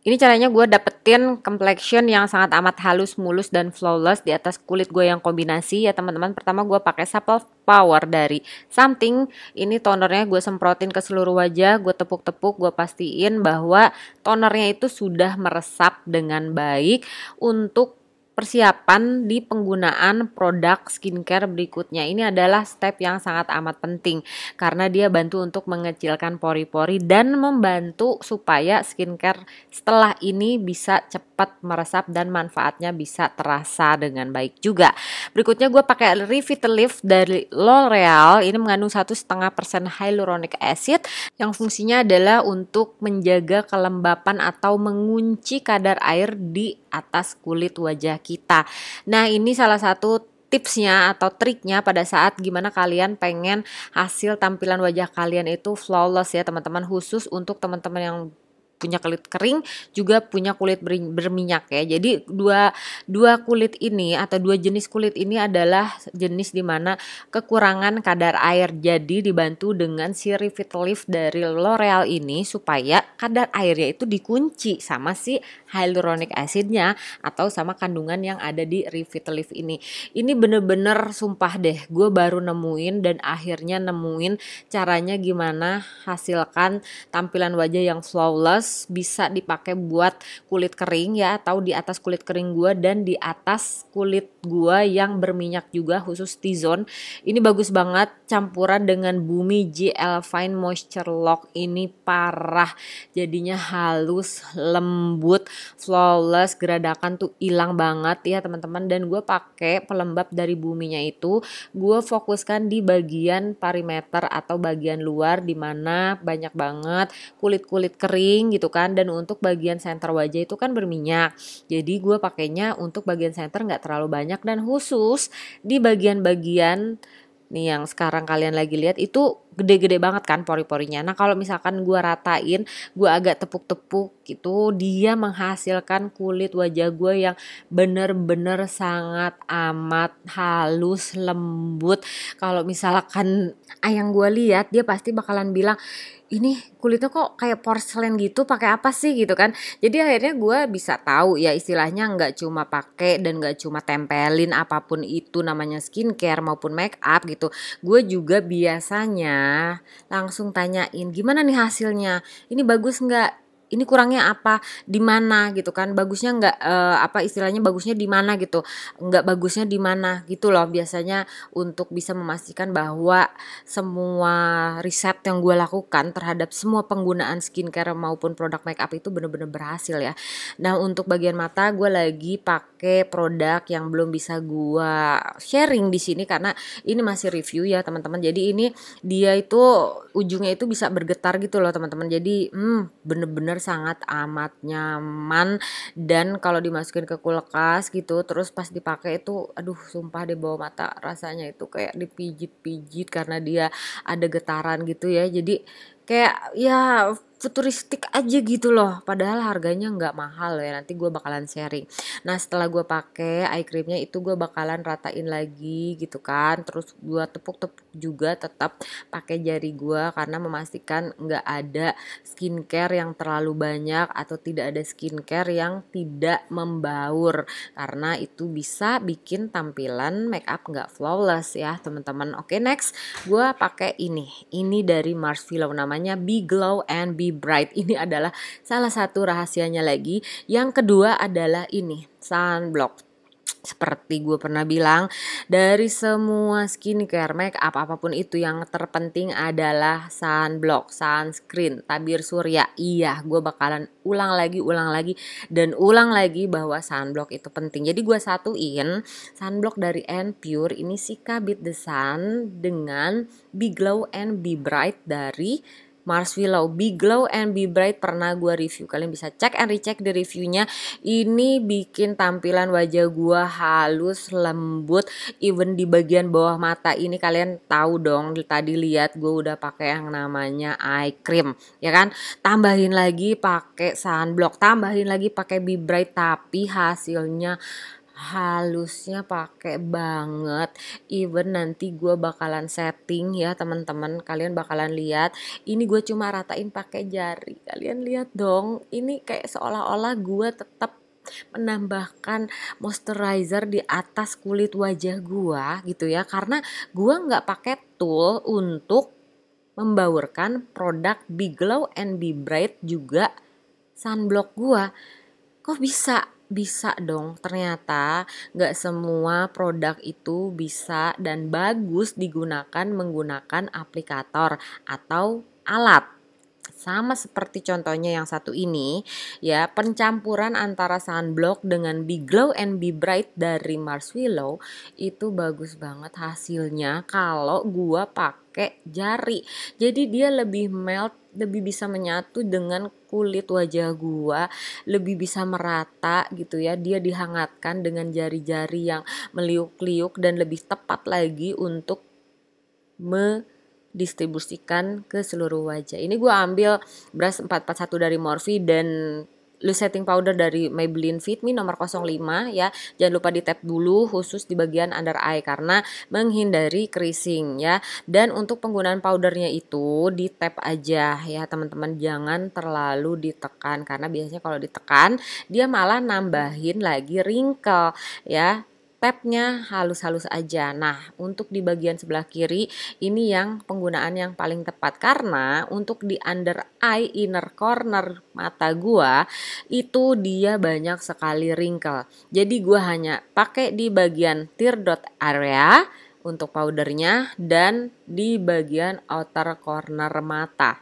Ini caranya gue dapetin complexion yang sangat amat halus, mulus, dan flawless di atas kulit gue yang kombinasi ya teman-teman. Pertama gue pakai Supple Power dari Something. Ini tonernya gue semprotin ke seluruh wajah, gue tepuk-tepuk, gue pastiin bahwa tonernya itu sudah meresap dengan baik untuk persiapan di penggunaan produk skincare berikutnya. Ini adalah step yang sangat amat penting karena dia bantu untuk mengecilkan pori-pori dan membantu supaya skincare setelah ini bisa cepat meresap dan manfaatnya bisa terasa dengan baik juga. Berikutnya gue pakai Revitalift dari L'Oreal. Ini mengandung 1,5% hyaluronic acid yang fungsinya adalah untuk menjaga kelembapan atau mengunci kadar air di atas kulit wajah kita. Nah, ini salah satu tipsnya atau triknya pada saat gimana kalian pengen hasil tampilan wajah kalian itu flawless ya teman-teman, khusus untuk teman-teman yang punya kulit kering juga punya kulit berminyak ya. Jadi dua kulit ini atau dua jenis kulit ini adalah jenis dimana kekurangan kadar air. Jadi dibantu dengan si Revitalift dari L'Oreal ini supaya kadar airnya itu dikunci sama si hyaluronic acidnya atau sama kandungan yang ada di Revitalift ini. Ini bener-bener sumpah deh, gue baru nemuin dan akhirnya nemuin caranya gimana hasilkan tampilan wajah yang flawless, bisa dipakai buat kulit kering ya, atau di atas kulit kering gua dan di atas kulit gua yang berminyak juga, khusus T-zone. Ini bagus banget campuran dengan Bumi GL Fine Moisture Lock, ini parah. Jadinya halus, lembut, flawless, geradakan tuh hilang banget ya teman-teman. Dan gue pakai pelembab dari Buminya itu, gue fokuskan di bagian perimeter atau bagian luar dimana banyak banget kulit-kulit kering gitu kan, dan untuk bagian center wajah itu kan berminyak, jadi gue pakainya untuk bagian center nggak terlalu banyak dan khusus di bagian-bagian nih yang sekarang kalian lagi lihat itu gede-gede banget kan pori-porinya. Nah kalau misalkan gue ratain, gue agak tepuk-tepuk gitu, dia menghasilkan kulit wajah gue yang bener-bener sangat amat halus, lembut. Kalau misalkan yang gue lihat, dia pasti bakalan bilang, ini kulitnya kok kayak porselen gitu, pakai apa sih gitu kan. Jadi akhirnya gue bisa tahu ya, istilahnya nggak cuma pakai dan nggak cuma tempelin apapun itu namanya skincare maupun make up gitu. Gue juga biasanya langsung tanyain gimana nih hasilnya, ini bagus nggak, ini kurangnya apa, di mana gitu kan, bagusnya nggak, apa istilahnya bagusnya di mana gitu, nggak bagusnya di mana gitu loh, biasanya untuk bisa memastikan bahwa semua riset yang gue lakukan terhadap semua penggunaan skincare maupun produk makeup itu bener-bener berhasil ya. Nah untuk bagian mata gue lagi pakai produk yang belum bisa gue sharing di sini karena ini masih review ya teman-teman. Jadi ini dia itu ujungnya itu bisa bergetar gitu loh teman-teman. Jadi bener-bener sangat amat nyaman, dan kalau dimasukin ke kulkas gitu terus pas dipakai itu aduh sumpah deh, bawah mata rasanya itu kayak dipijit-pijit karena dia ada getaran gitu ya. Jadi kayak ya futuristik aja gitu loh, padahal harganya nggak mahal ya, nanti gue bakalan sharing. Nah setelah gue pakai eye creamnya itu gue bakalan ratain lagi gitu kan, terus gue tepuk-tepuk juga tetap pakai jari gue karena memastikan nggak ada skincare yang terlalu banyak atau tidak ada skincare yang tidak membaur, karena itu bisa bikin tampilan make up nggak flawless ya teman-teman. Oke, next gue pakai ini dari Mars Pillow, namanya Be Glow and Be Bright. Ini adalah salah satu rahasianya lagi. Yang kedua adalah ini sunblock. Seperti gue pernah bilang, dari semua skincare, make up, apapun itu yang terpenting adalah sunblock, sunscreen, tabir surya. Iya, gue bakalan ulang lagi, dan ulang lagi bahwa sunblock itu penting. Jadi gue satuin sunblock dari Pure, ini Sika Beat the Sun, dengan Be Glow and Be Bright dari Mars Willow. Be Glow and Be Bright pernah gue review, kalian bisa cek and recheck di reviewnya. Ini bikin tampilan wajah gue halus, lembut, even di bagian bawah mata ini kalian tahu dong, tadi lihat gue udah pakai yang namanya eye cream ya kan, tambahin lagi pakai sunblock, tambahin lagi pakai Be Bright, tapi hasilnya halusnya pakai banget. Even nanti gue bakalan setting ya teman-teman, kalian bakalan lihat ini gue cuma ratain pakai jari. Kalian lihat dong, ini kayak seolah-olah gue tetap menambahkan moisturizer di atas kulit wajah gua gitu ya, karena gua nggak pakai tool untuk membaurkan produk Be Glow and Be Bright juga sunblock gua. Kok bisa dong, ternyata nggak semua produk itu bisa dan bagus digunakan menggunakan aplikator atau alat. Sama seperti contohnya yang satu ini ya, pencampuran antara sunblock dengan Be Glow and Be Bright dari Mars Willow itu bagus banget hasilnya kalau gua pakai jari. Jadi dia lebih melt, lebih bisa menyatu dengan kulit wajah gua, lebih bisa merata gitu ya. Dia dihangatkan dengan jari-jari yang meliuk-liuk dan lebih tepat lagi untuk distribusikan ke seluruh wajah. Ini gue ambil brush 441 dari Morphe dan loose setting powder dari Maybelline Fit Me nomor 05 ya. Jangan lupa di tap dulu khusus di bagian under eye karena menghindari creasing ya. Dan untuk penggunaan powdernya itu di tap aja ya teman-teman, jangan terlalu ditekan karena biasanya kalau ditekan dia malah nambahin lagi wrinkle ya. Tapnya halus-halus aja. Nah, untuk di bagian sebelah kiri ini yang penggunaan yang paling tepat karena untuk di under eye inner corner mata gua itu dia banyak sekali wrinkle. Jadi gua hanya pakai di bagian tear dot area untuk powdernya dan di bagian outer corner mata,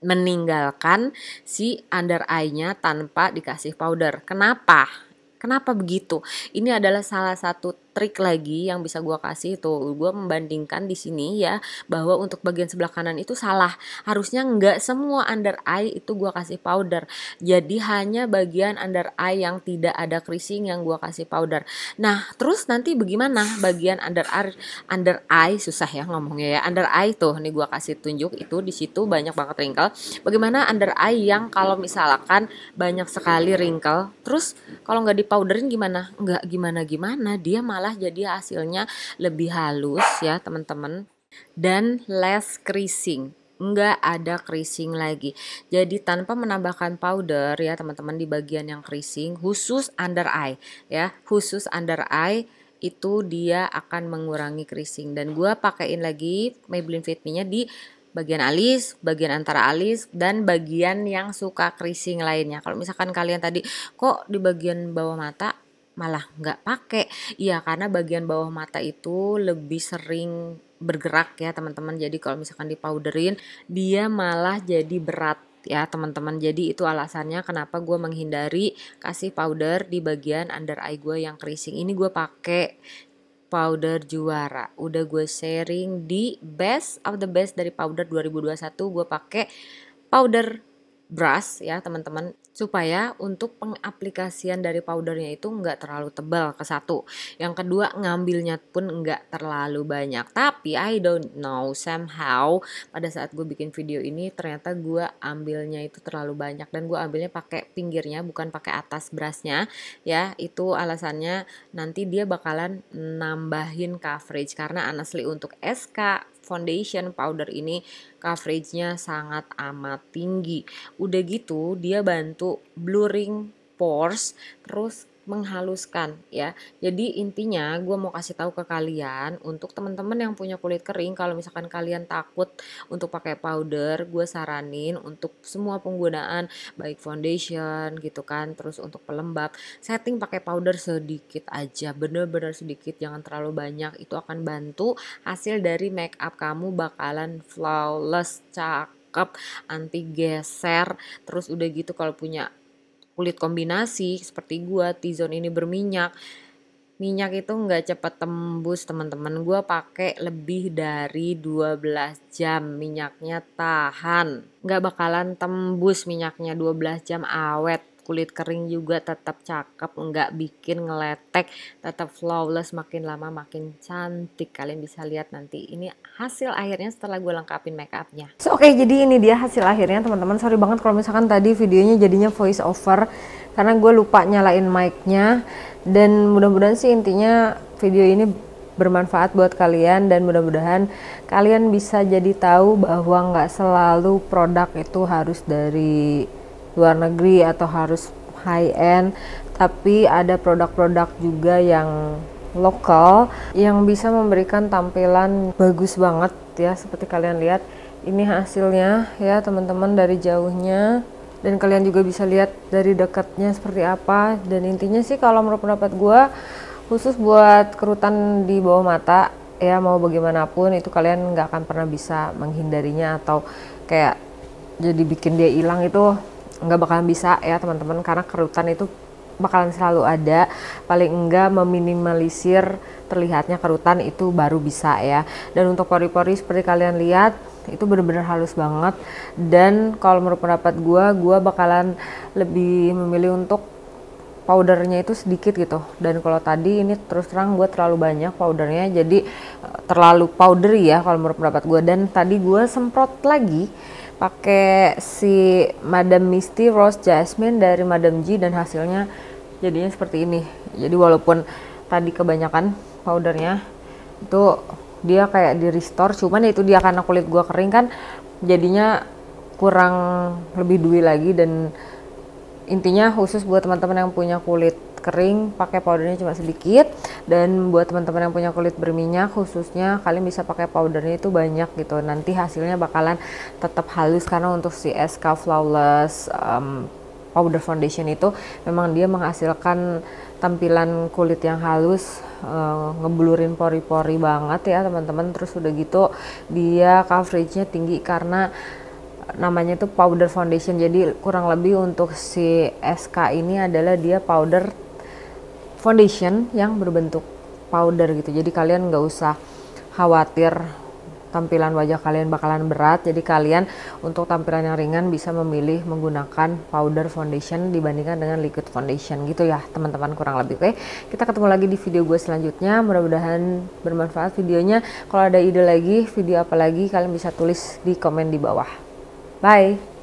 meninggalkan si under eye-nya tanpa dikasih powder. Kenapa begitu? Ini adalah salah satu trik lagi yang bisa gue kasih tuh. Gue membandingkan di sini ya bahwa untuk bagian sebelah kanan itu salah. Harusnya nggak semua under eye itu gue kasih powder. Jadi hanya bagian under eye yang tidak ada creasing yang gue kasih powder. Nah terus nanti bagaimana bagian under eye susah ya ngomongnya ya. Under eye tuh nih gue kasih tunjuk itu di situ banyak banget wrinkle. Bagaimana under eye yang kalau misalkan banyak sekali wrinkle, terus kalau nggak dipowderin gimana? Nggak gimana-gimana, dia malah jadi hasilnya lebih halus ya teman-teman dan less creasing. Nggak ada creasing lagi. Jadi tanpa menambahkan powder ya teman-teman di bagian yang creasing khusus under eye ya, khusus under eye itu dia akan mengurangi creasing. Dan gua pakein lagi Maybelline Fit Me-nya di bagian alis, bagian antara alis, dan bagian yang suka creasing lainnya. Kalau misalkan kalian tadi kok di bagian bawah mata malah nggak pakai, iya karena bagian bawah mata itu lebih sering bergerak ya teman-teman. Jadi kalau misalkan dipowderin dia malah jadi berat ya teman-teman. Jadi itu alasannya kenapa gue menghindari kasih powder di bagian under eye gue yang creasing. Ini gue pakai powder Juara, udah gue sharing di best of the best dari powder 2021. Gue pakai powder brush ya teman-teman, supaya untuk pengaplikasian dari powdernya itu nggak terlalu tebal ke satu, yang kedua ngambilnya pun nggak terlalu banyak. Tapi I don't know somehow pada saat gue bikin video ini ternyata gue ambilnya itu terlalu banyak dan gue ambilnya pakai pinggirnya bukan pakai atas brushnya ya. Itu alasannya nanti dia bakalan nambahin coverage karena honestly untuk SK foundation powder ini coveragenya sangat amat tinggi. Udah gitu dia bantu blurring pores terus menghaluskan ya. Jadi intinya gue mau kasih tahu ke kalian untuk teman-teman yang punya kulit kering, kalau misalkan kalian takut untuk pakai powder, gue saranin untuk semua penggunaan baik foundation gitu kan, terus untuk pelembab setting pakai powder sedikit aja, bener-bener sedikit, jangan terlalu banyak. Itu akan bantu hasil dari make up kamu bakalan flawless, cakep, anti geser. Terus udah gitu kalau punya kulit kombinasi seperti gua, T-zone ini berminyak, minyak itu nggak cepat tembus teman-teman. Gua pakai lebih dari 12 jam minyaknya tahan, nggak bakalan tembus minyaknya, 12 jam awet. Kulit kering juga tetap cakep, nggak bikin ngeletek, tetap flawless, makin lama makin cantik. Kalian bisa lihat nanti ini hasil akhirnya setelah gue lengkapin make upnya. Oke, jadi ini dia hasil akhirnya teman-teman. Sorry banget kalau misalkan tadi videonya jadinya voice over karena gue lupa nyalain mic-nya. Dan mudah-mudahan sih intinya video ini bermanfaat buat kalian, dan mudah-mudahan kalian bisa jadi tahu bahwa nggak selalu produk itu harus dari luar negeri atau harus high end, tapi ada produk-produk juga yang lokal yang bisa memberikan tampilan bagus banget ya. Seperti kalian lihat ini hasilnya ya teman-teman dari jauhnya, dan kalian juga bisa lihat dari dekatnya seperti apa. Dan intinya sih kalau menurut pendapat gue, khusus buat kerutan di bawah mata ya, mau bagaimanapun itu kalian nggak akan pernah bisa menghindarinya atau kayak jadi bikin dia hilang, itu nggak bakalan bisa ya teman-teman, karena kerutan itu bakalan selalu ada. Paling enggak meminimalisir terlihatnya kerutan itu baru bisa ya. Dan untuk pori-pori seperti kalian lihat itu benar-benar halus banget, dan kalau menurut pendapat gue bakalan lebih memilih untuk powdernya itu sedikit gitu. Dan kalau tadi ini terus terang gue terlalu banyak powdernya, jadi terlalu powdery ya kalau menurut pendapat gue. Dan tadi gue semprot lagi pakai si Madame Misty Rose Jasmine dari Madame G, dan hasilnya jadinya seperti ini. Jadi walaupun tadi kebanyakan powdernya itu dia kayak di restore, cuman itu dia karena kulit gue kering kan jadinya kurang lebih dewy lagi. Dan intinya khusus buat teman-teman yang punya kulit kering pakai powdernya cuma sedikit, dan buat teman-teman yang punya kulit berminyak khususnya kalian bisa pakai powdernya itu banyak gitu. Nanti hasilnya bakalan tetap halus, karena untuk si SK Flawless powder foundation itu memang dia menghasilkan tampilan kulit yang halus, ngeblurin pori-pori banget ya teman-teman. Terus udah gitu dia coveragenya tinggi karena namanya tuh powder foundation, jadi kurang lebih untuk si SK ini adalah dia powder foundation yang berbentuk powder gitu. Jadi kalian nggak usah khawatir tampilan wajah kalian bakalan berat. Jadi kalian untuk tampilan yang ringan bisa memilih menggunakan powder foundation dibandingkan dengan liquid foundation gitu ya teman-teman, kurang lebih. Oke, kita ketemu lagi di video gue selanjutnya, mudah-mudahan bermanfaat videonya. Kalau ada ide lagi video apa lagi kalian bisa tulis di komen di bawah. Bye.